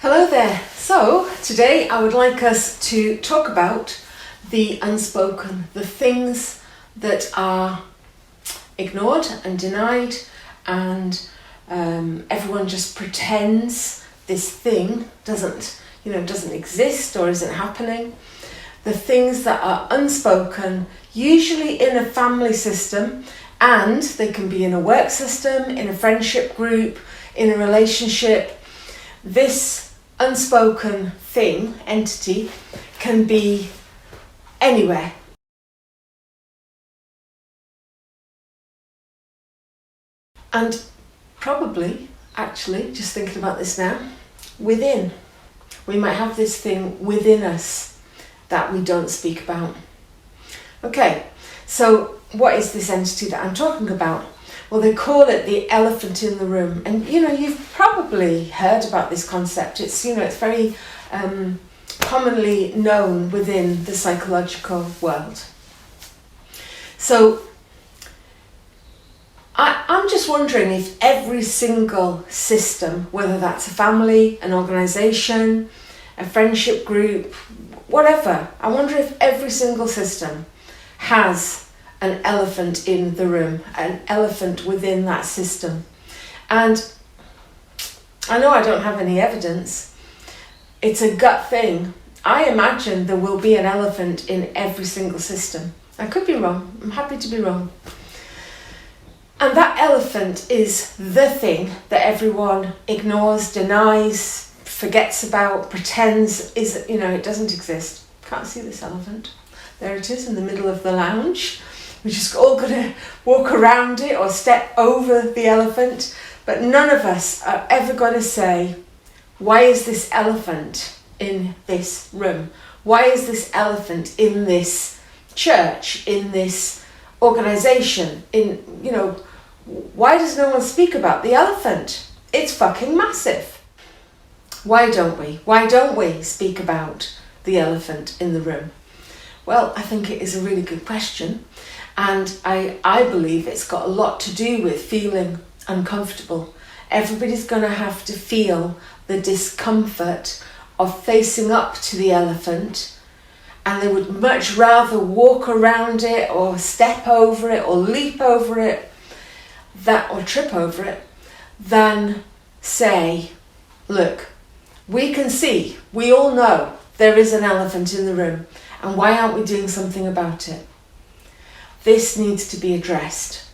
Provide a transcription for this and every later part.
Hello there. So today I would like us to talk about the unspoken, the things that are ignored and denied, and everyone just pretends this thing doesn't exist or isn't happening. The things that are unspoken, usually in a family system, and they can be in a work system, in a friendship group, in a relationship. This unspoken thing, entity, can be anywhere. And probably, actually, just thinking about this now, within. We might have this thing within us that we don't speak about. Okay, so what is this entity that I'm talking about? Well, they call it the elephant in the room. And, you've probably heard about this concept. It's very commonly known within the psychological world. So I'm just wondering if every single system, whether that's a family, an organisation, a friendship group, whatever, I wonder if every single system has an elephant in the room, an elephant within that system. And I know I don't have any evidence. It's a gut thing. I imagine there will be an elephant in every single system. I could be wrong. I'm happy to be wrong. And that elephant is the thing that everyone ignores, denies, forgets about, pretends it doesn't exist. Can't see this elephant. There it is in the middle of the lounge. We're just all going to walk around it or step over the elephant. But none of us are ever going to say, why is this elephant in this room? Why is this elephant in this church, in this organisation? Why does no one speak about the elephant? It's fucking massive. Why don't we? Why don't we speak about the elephant in the room? Well, I think it is a really good question. And I believe it's got a lot to do with feeling uncomfortable. Everybody's going to have to feel the discomfort of facing up to the elephant, and they would much rather walk around it or step over it or leap over it or trip over it than say, look, we can see, we all know there is an elephant in the room, and why aren't we doing something about it? This needs to be addressed.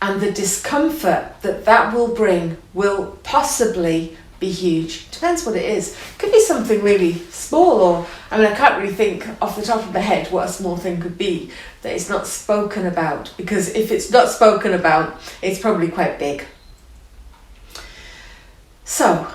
And the discomfort that will bring will possibly be huge. Depends what it is. Could be something really small, I can't really think off the top of my head what a small thing could be that is not spoken about. Because if it's not spoken about, it's probably quite big. So,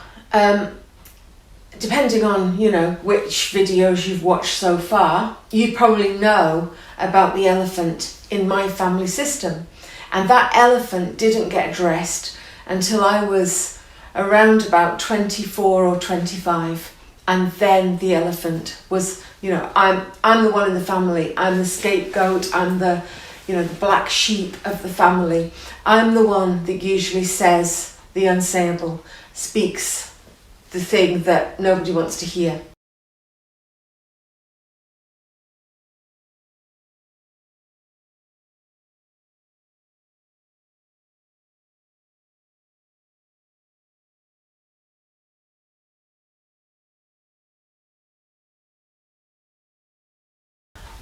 depending on, which videos you've watched so far, you probably know about the elephant in my family system. And that elephant didn't get addressed until I was around about 24 or 25. And then the elephant was, I'm the one in the family. I'm the scapegoat. I'm the black sheep of the family. I'm the one that usually says the unsayable, speaks the thing that nobody wants to hear.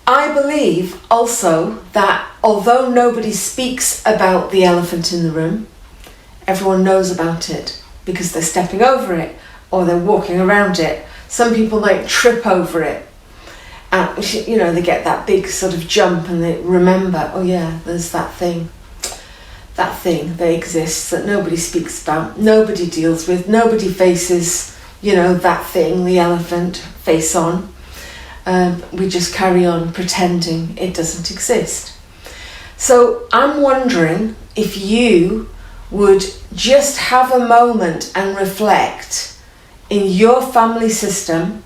I believe also that although nobody speaks about the elephant in the room, everyone knows about it because they're stepping over it or they're walking around it. Some people might trip over it. They get that big sort of jump and they remember, oh yeah, there's that thing that exists that nobody speaks about, nobody deals with, nobody faces, that thing, the elephant, face on. We just carry on pretending it doesn't exist. So I'm wondering if you would just have a moment and reflect in your family system.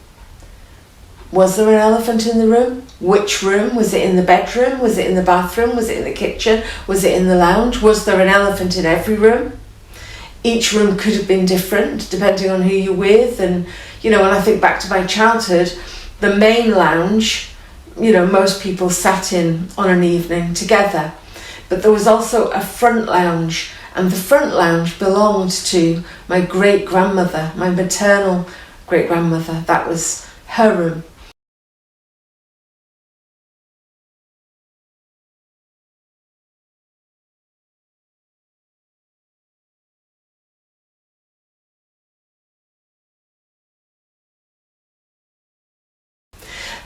Was there an elephant in the room? Which room? Was it in the bedroom? Was it in the bathroom? Was it in the kitchen? Was it in the lounge? Was there an elephant in every room? Each room could have been different depending on who you're with. And, you know, when I think back to my childhood, the main lounge, you know, most people sat in on an evening together. But there was also a front lounge, and the front lounge belonged to my great-grandmother, my maternal great-grandmother. That was her room.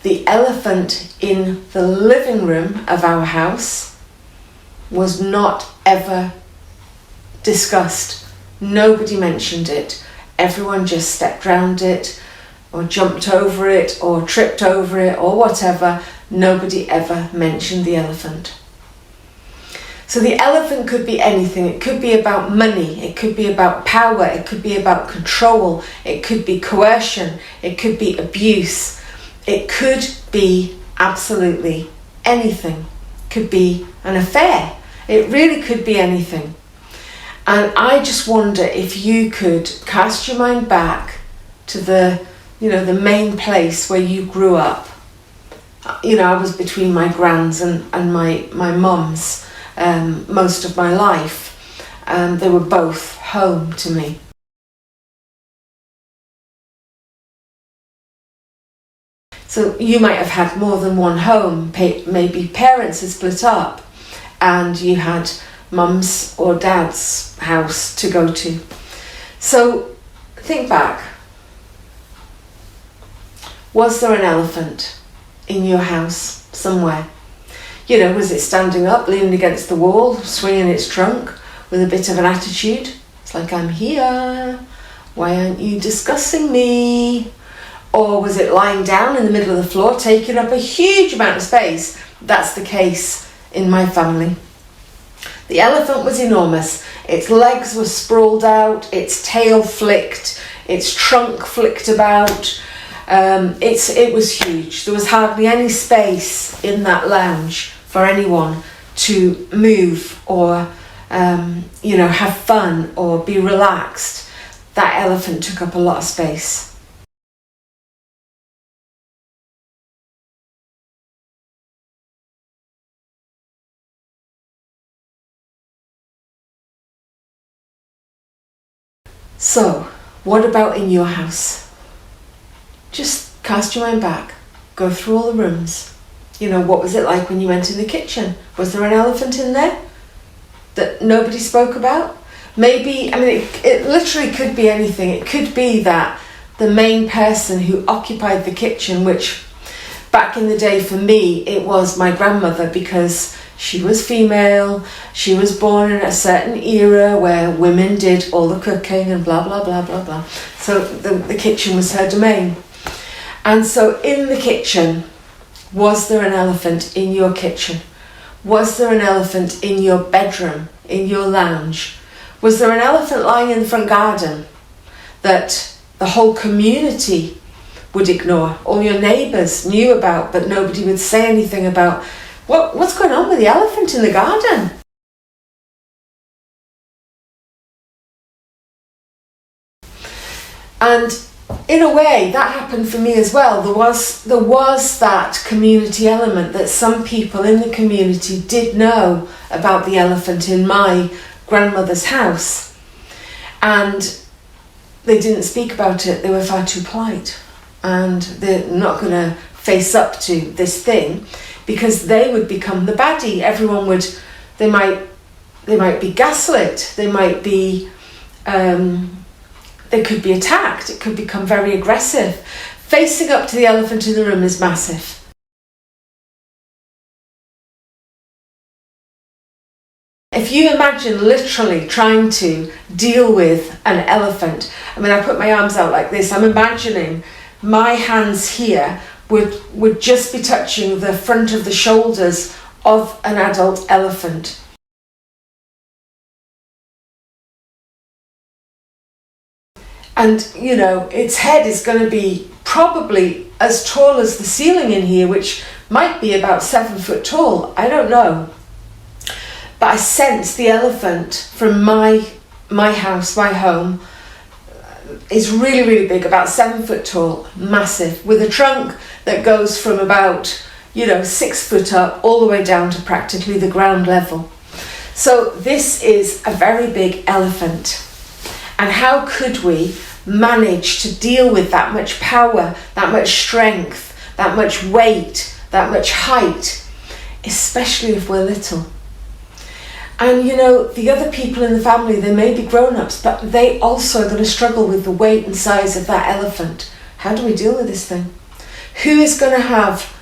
The elephant in the living room of our house was not ever discussed. Nobody mentioned it. Everyone just stepped round it, or jumped over it, or tripped over it, or whatever. Nobody ever mentioned the elephant. So the elephant could be anything. It could be about money, it could be about power, it could be about control, it could be coercion, it could be abuse. It could be absolutely anything. Could be an affair. It really could be anything. And I just wonder if you could cast your mind back to the main place where you grew up. You know, I was between my grands and my mums most of my life. They were both home to me. So you might have had more than one home. Maybe parents had split up and you had mum's or dad's house to go to. So think back. Was there an elephant in your house somewhere? You know, was it standing up, leaning against the wall, swinging its trunk with a bit of an attitude? It's like, I'm here. Why aren't you discussing me? Or was it lying down in the middle of the floor, taking up a huge amount of space? That's the case in my family. The elephant was enormous. Its legs were sprawled out, its tail flicked, its trunk flicked about. It was huge. There was hardly any space in that lounge for anyone to move or have fun or be relaxed. That elephant took up a lot of space. So, what about in your house? Just cast your mind back. Go through all the rooms. You know, what was it like when you went in the kitchen? Was there an elephant in there that nobody spoke about? Maybe, it literally could be anything. It could be that the main person who occupied the kitchen, which back in the day for me, it was my grandmother, because she was female, she was born in a certain era where women did all the cooking and blah, blah, blah, blah, blah. So the kitchen was her domain. And so in the kitchen, was there an elephant in your kitchen? Was there an elephant in your bedroom, in your lounge? Was there an elephant lying in the front garden that the whole community would ignore? All your neighbours knew about, but nobody would say anything about. What's going on with the elephant in the garden? And in a way, that happened for me as well. There was that community element, that some people in the community did know about the elephant in my grandmother's house. And they didn't speak about it. They were far too polite. And they're not going to face up to this thing, because they would become the baddie. They might be gaslit, they might be, they could be attacked, it could become very aggressive. Facing up to the elephant in the room is massive. If you imagine literally trying to deal with an elephant, I put my arms out like this, I'm imagining my hands here would just be touching the front of the shoulders of an adult elephant. And, you know, its head is going to be probably as tall as the ceiling in here, which might be about 7 foot tall. I don't know. But I sense the elephant from my my house, my home, is really, really big, about 7 foot tall, massive, with a trunk that goes from about, 6 foot up all the way down to practically the ground level. So this is a very big elephant. And how could we manage to deal with that much power, that much strength, that much weight, that much height, especially if we're little? And the other people in the family, they may be grown-ups, but they also are going to struggle with the weight and size of that elephant. How do we deal with this thing? Who is going to have,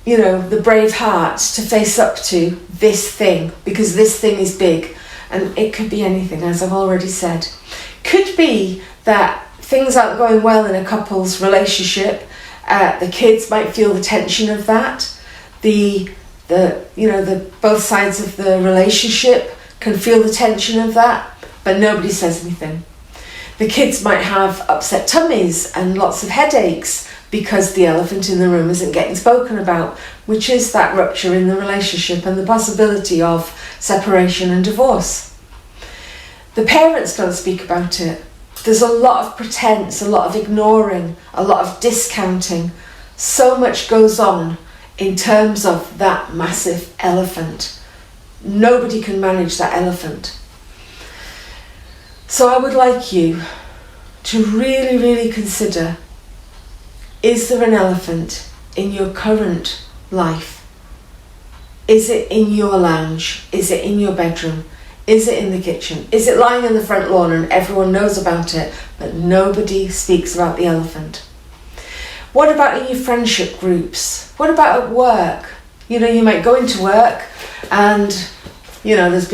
the brave hearts to face up to this thing? Because this thing is big. And it could be anything, as I've already said. Could be that things aren't going well in a couple's relationship. The kids might feel the tension of that. The both sides of the relationship can feel the tension of that, but nobody says anything. The kids might have upset tummies and lots of headaches because the elephant in the room isn't getting spoken about, which is that rupture in the relationship and the possibility of separation and divorce. The parents don't speak about it. There's a lot of pretense, a lot of ignoring, a lot of discounting. So much goes on in terms of that massive elephant. Nobody can manage that elephant. So I would like you to really, really consider, is there an elephant in your current life? Is it in your lounge? Is it in your bedroom? Is it in the kitchen? Is it lying in the front lawn and everyone knows about it, but nobody speaks about the elephant? What about in your friendship groups? What about at work? You might go into work and, there's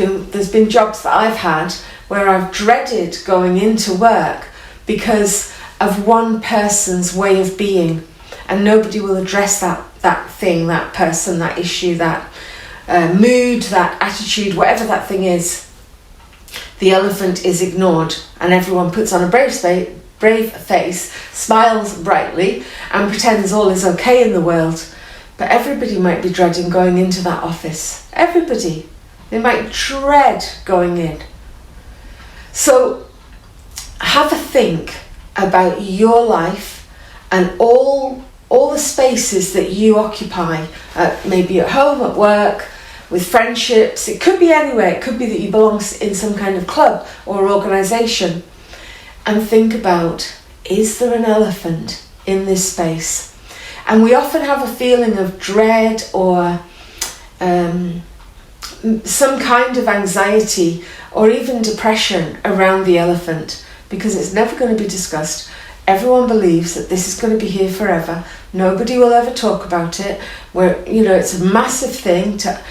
been jobs that I've had where I've dreaded going into work because of one person's way of being, and nobody will address that thing, that person, that issue, that mood, that attitude, whatever that thing is. The elephant is ignored and everyone puts on a brave face, smiles brightly and pretends all is okay in the world. But everybody might be dreading going into that office. Everybody. They might dread going in. So have a think about your life and all the spaces that you occupy, maybe at home, at work, with friendships. It could be anywhere. It could be that you belong in some kind of club or organisation. And think about, is there an elephant in this space? And we often have a feeling of dread or some kind of anxiety or even depression around the elephant, because it's never going to be discussed. Everyone believes that this is going to be here forever. Nobody will ever talk about it. It's a massive thing to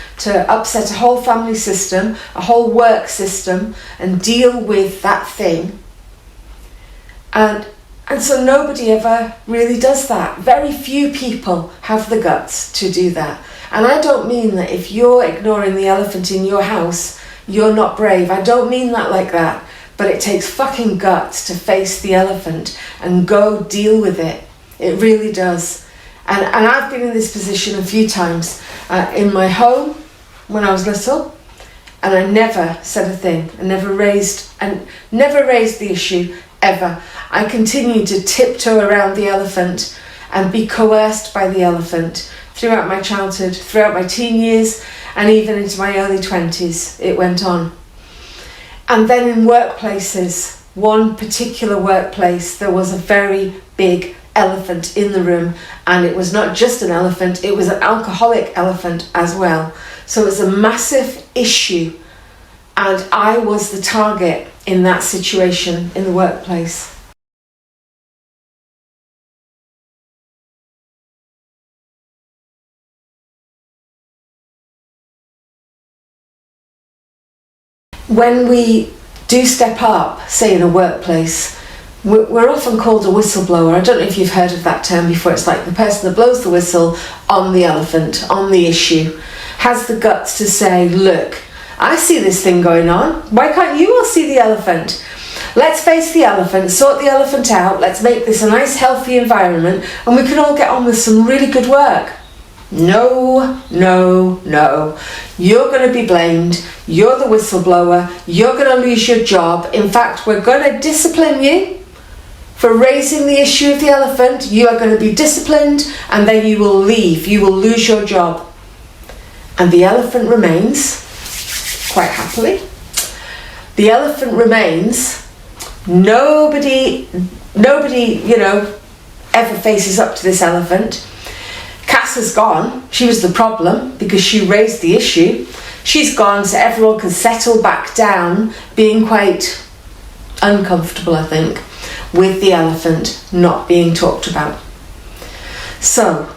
upset a whole family system, a whole work system, and deal with that thing. And so nobody ever really does that. Very few people have the guts to do that. And I don't mean that if you're ignoring the elephant in your house, you're not brave. I don't mean that like that. But it takes fucking guts to face the elephant and go deal with it. It really does. And I've been in this position a few times in my home when I was little, and I never said a thing. I never raised the issue ever. I continued to tiptoe around the elephant and be coerced by the elephant throughout my childhood, throughout my teen years, and even into my early 20s. It went on. And then in workplaces, one particular workplace, there was a very big elephant in the room, and it was not just an elephant, it was an alcoholic elephant as well. So it was a massive issue, and I was the target in that situation in the workplace. When we do step up, say in a workplace, we're often called a whistleblower. I don't know if you've heard of that term before. It's like the person that blows the whistle on the elephant, on the issue, has the guts to say, look, I see this thing going on. Why can't you all see the elephant? Let's face the elephant, sort the elephant out. Let's make this a nice, healthy environment, and we can all get on with some really good work. No, no, no. You're going to be blamed. You're the whistleblower. You're going to lose your job. In fact, we're going to discipline you for raising the issue of the elephant. You are going to be disciplined, and then you will leave. You will lose your job. And the elephant remains, quite happily. The elephant remains. Nobody, ever faces up to this elephant. Cass has gone. She was the problem because she raised the issue. She's gone, so everyone can settle back down, being quite uncomfortable, I think, with the elephant not being talked about. So,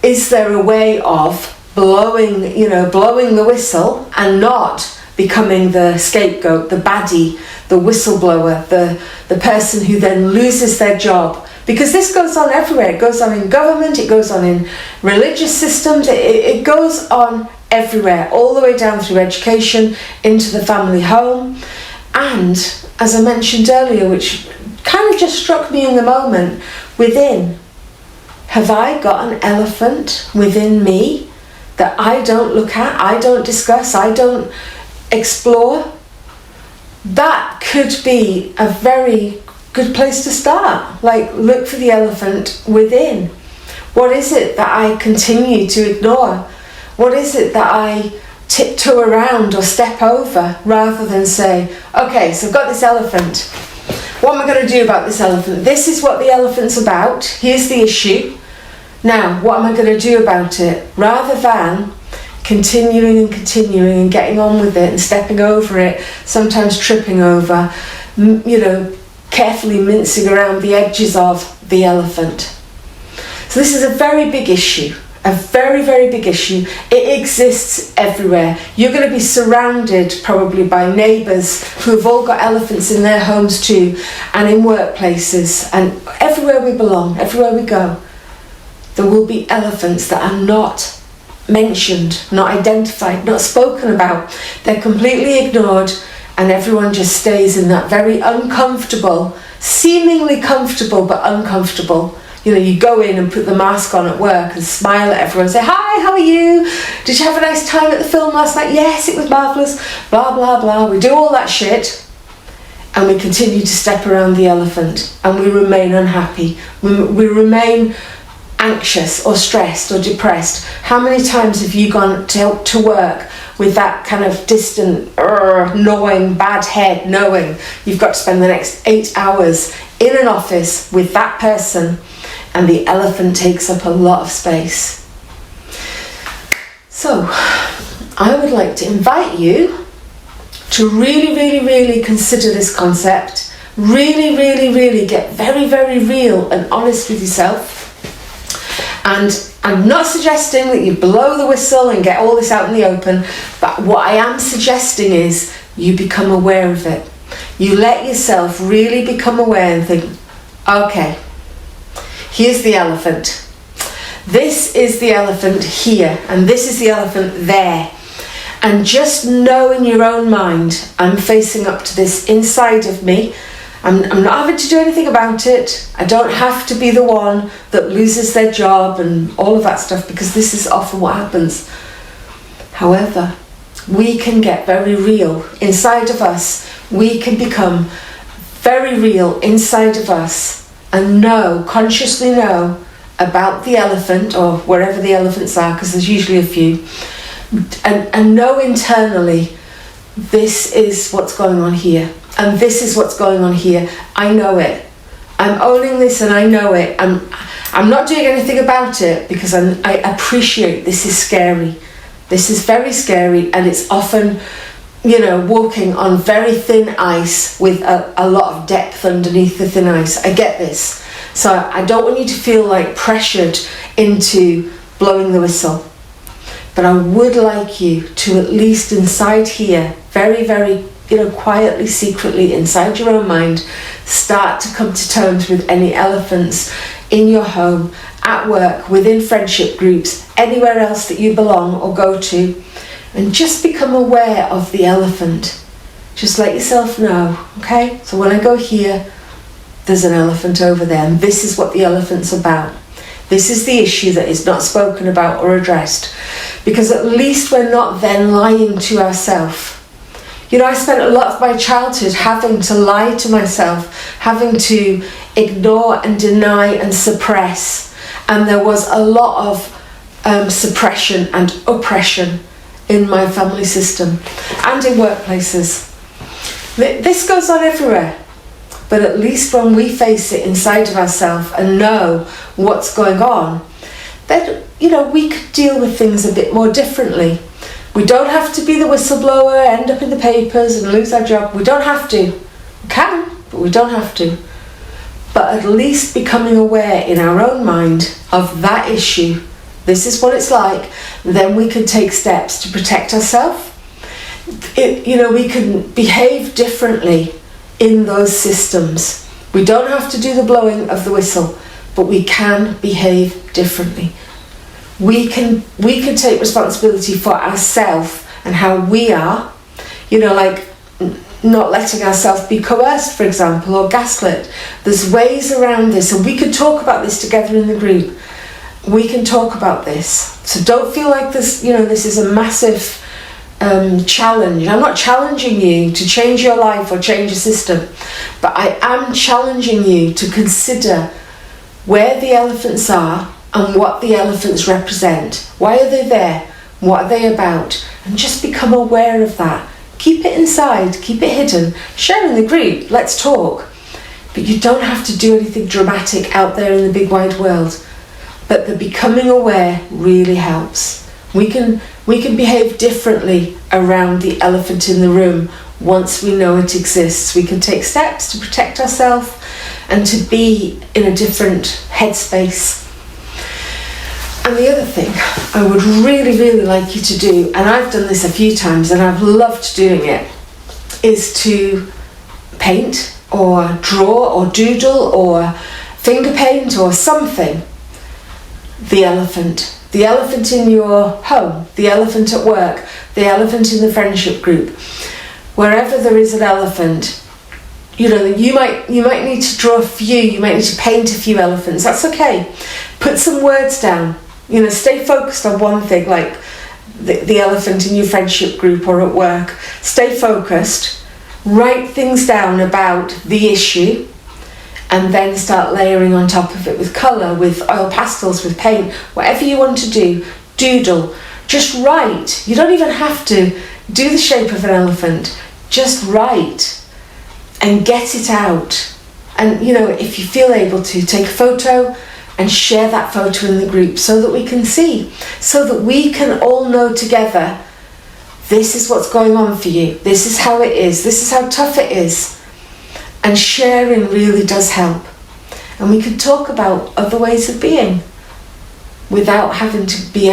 is there a way of blowing the whistle and not becoming the scapegoat, the baddie, the whistleblower, the person who then loses their job? Because this goes on everywhere. It goes on in government, it goes on in religious systems, it goes on everywhere, all the way down through education, into the family home. And, as I mentioned earlier, which kind of just struck me in the moment, within, have I got an elephant within me that I don't look at, I don't discuss, I don't explore? That could be a very good place to start. Like, look for the elephant within. What is it that I continue to ignore? What is it that I tiptoe around or step over rather than say, okay, so I've got this elephant. What am I going to do about this elephant? This is what the elephant's about. Here's the issue. Now, what am I going to do about it? Rather than continuing and getting on with it and stepping over it, sometimes tripping over, carefully mincing around the edges of the elephant. So this is a very big issue, a very, very big issue. It exists everywhere. You're going to be surrounded probably by neighbours who've all got elephants in their homes too, and in workplaces, and everywhere we belong, everywhere we go, there will be elephants that are not mentioned, not identified, not spoken about. They're completely ignored, and everyone just stays in that very uncomfortable, seemingly comfortable but uncomfortable. You go in and put the mask on at work and smile at everyone and say, hi, how are you? Did you have a nice time at the film last night? Yes, it was marvellous, blah, blah, blah. We do all that shit, and we continue to step around the elephant, and we remain unhappy. We remain anxious or stressed or depressed. How many times have you gone to work with that kind of distant, gnawing, bad head, knowing you've got to spend the next 8 hours in an office with that person, and the elephant takes up a lot of space? So, I would like to invite you to really, really, really consider this concept. Really, really, really get very, very real and honest with yourself. And I'm not suggesting that you blow the whistle and get all this out in the open, but what I am suggesting is you become aware of it. You let yourself really become aware and think, okay, here's the elephant. This is the elephant here, and this is the elephant there. And just know in your own mind, I'm facing up to this inside of me. I'm not having to do anything about it. I don't have to be the one that loses their job and all of that stuff, because this is often what happens. However, we can get very real inside of us. We can become very real inside of us and consciously know about the elephant, or wherever the elephants are, because there's usually a few, and know internally, this is what's going on here. And this is what's going on here. I know it. I'm owning this, and I know it. I'm not doing anything about it because I appreciate this is scary. This is very scary, and it's often, walking on very thin ice with a lot of depth underneath the thin ice. I get this. So I don't want you to feel like pressured into blowing the whistle. But I would like you to, at least inside here, very, very quietly, secretly, inside your own mind, start to come to terms with any elephants in your home, at work, within friendship groups, anywhere else that you belong or go to, and just become aware of the elephant. Just let yourself know, okay? So when I go here, there's an elephant over there, and this is what the elephant's about. This is the issue that is not spoken about or addressed. Because at least we're not then lying to ourselves. You know, I spent a lot of my childhood having to lie to myself, having to ignore and deny and suppress. And there was a lot of suppression and oppression in my family system and in workplaces. This goes on everywhere. But at least when we face it inside of ourselves and know what's going on, then, you know, we could deal with things a bit more differently. We don't have to be the whistleblower, end up in the papers and lose our job. We don't have to. We can, but we don't have to. But at least becoming aware in our own mind of that issue, this is what it's like, then we can take steps to protect ourselves. You know, we can behave differently in those systems. We don't have to do the blowing of the whistle, but we can behave differently. We can take responsibility for ourselves and how we are, you know, like not letting ourselves be coerced, for example, or gaslit. There's ways around this, and we could talk about this together in the group. We can talk about this. So don't feel like this, you know, this is a massive challenge. I'm not challenging you to change your life or change your system, but I am challenging you to consider where the elephants are and what the elephants represent. Why are they there? What are they about? And just become aware of that. Keep it inside, keep it hidden. Share in the group, let's talk. But you don't have to do anything dramatic out there in the big wide world. But the becoming aware really helps. We can behave differently around the elephant in the room once we know it exists. We can take steps to protect ourselves and to be in a different headspace. And the other thing I would really, really like you to do, and I've done this a few times and I've loved doing it, is to paint or draw or doodle or finger paint or something. The elephant in your home, the elephant at work, the elephant in the friendship group. Wherever there is an elephant, you know, you might need to draw a few, you might need to paint a few elephants. That's okay. Put some words down. You know, stay focused on one thing, like the elephant in your friendship group or at work. Stay focused. Write things down about the issue, and then start layering on top of it with colour, with oil pastels, with paint, whatever you want to do. Doodle. Just write. You don't even have to do the shape of an elephant. Just write and get it out. And, you know, if you feel able to, take a photo and share that photo in the group so that we can see, so that we can all know together, this is what's going on for you. This is how it is. This is how tough it is. And sharing really does help. And we can talk about other ways of being without having to be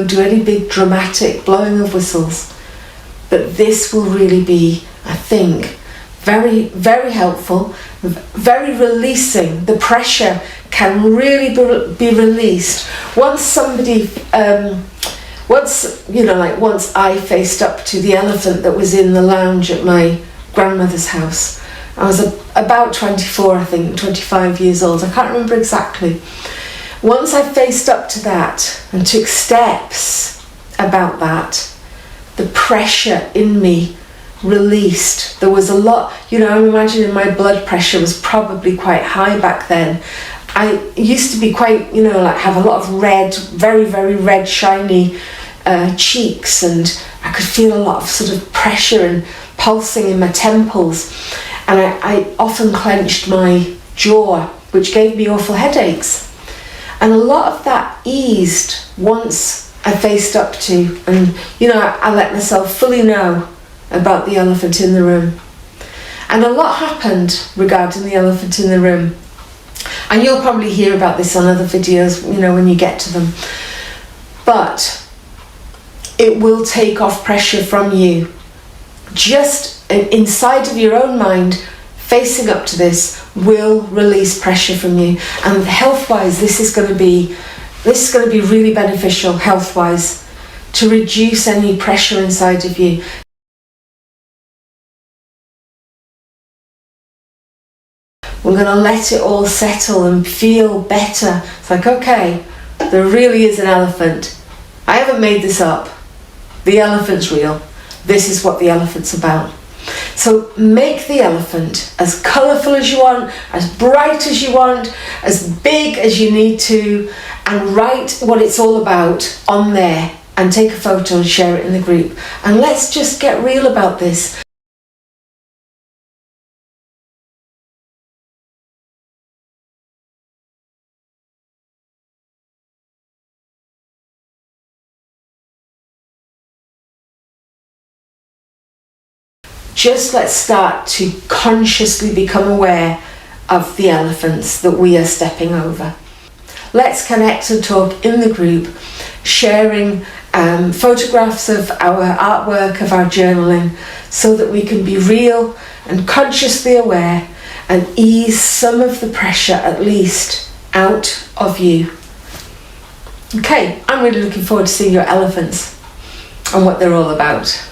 do any big dramatic blowing of whistles. But this will really be, I think, very, very helpful, very releasing. The pressure can really be released. Once I faced up to the elephant that was in the lounge at my grandmother's house. I was about 24, I think, 25 years old. I can't remember exactly. Once I faced up to that and took steps about that, the pressure in me released. There was a lot, I'm imagining my blood pressure was probably quite high back then. I used to be quite, have a lot of red, very, very red, shiny cheeks, and I could feel a lot of sort of pressure and pulsing in my temples. And I often clenched my jaw, which gave me awful headaches. And a lot of that eased once I faced up to, and I let myself fully know about the elephant in the room. And a lot happened regarding the elephant in the room. And you'll probably hear about this on other videos, when you get to them. But it will take off pressure from you. Just inside of your own mind, facing up to this will release pressure from you. And health-wise, this is going to be really beneficial health-wise, to reduce any pressure inside of you. We're going to let it all settle and feel better. It's like, okay, there really is an elephant. I haven't made this up. The elephant's real. This is what the elephant's about. So make the elephant as colourful as you want, as bright as you want, as big as you need to, and write what it's all about on there and take a photo and share it in the group. And let's just get real about this. Just let's start to consciously become aware of the elephants that we are stepping over. Let's connect and talk in the group, sharing photographs of our artwork, of our journaling, so that we can be real and consciously aware and ease some of the pressure, at least, out of you. Okay, I'm really looking forward to seeing your elephants and what they're all about.